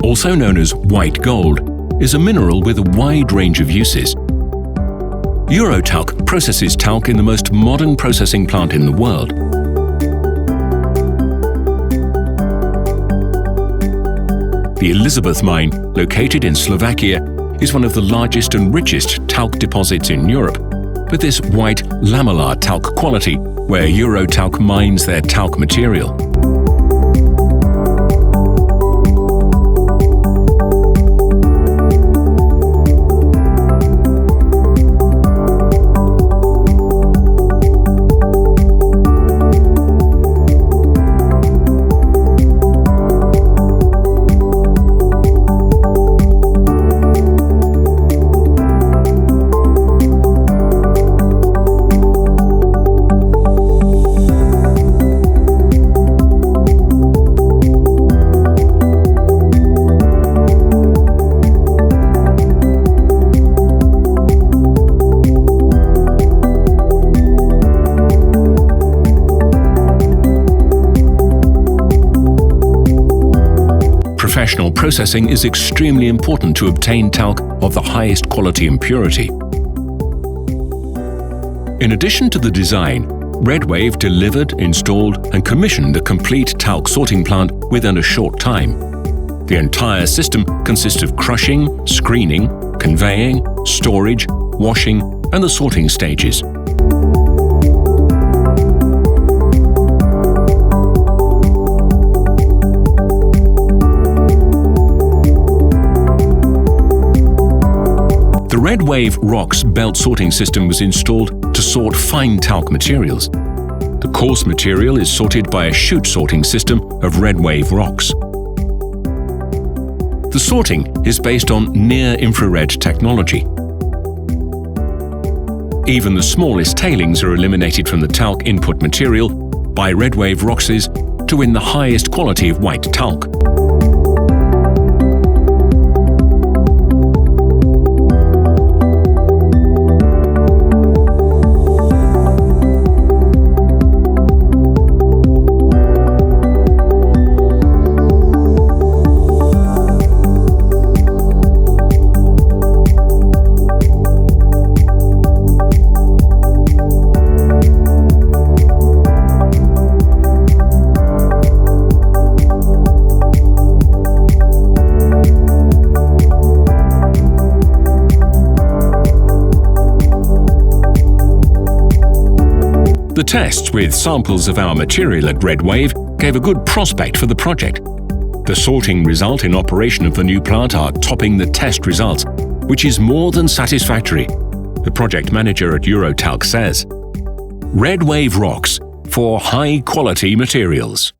also known as white gold, is a mineral with a wide range of uses. Talc processes talc in the most modern processing plant in the world. The Elizabeth mine, located in Slovakia, is one of the largest and richest talc deposits in Europe, with this white lamellar talc quality, where Talc mines their talc material. Professional processing is extremely important to obtain talc of the highest quality and purity. In addition to the design, REDWAVE delivered, installed and commissioned a complete talc sorting plant within a short time. The entire system consists of crushing, screening, conveying, storage, washing and the sorting stages. The REDWAVE ROX belt sorting system was installed to sort fine talc materials. The coarse material is sorted by a chute sorting system of REDWAVE ROX. The sorting is based on near-infrared technology. Even the smallest tailings are eliminated from the talc input material by REDWAVE ROXes to win the highest quality of white talc. The tests with samples of our material at REDWAVE gave a good prospect for the project. The sorting result in operation of the new plant are topping the test results, which is more than satisfactory, the project manager at Talc says. REDWAVE ROX for high-quality materials.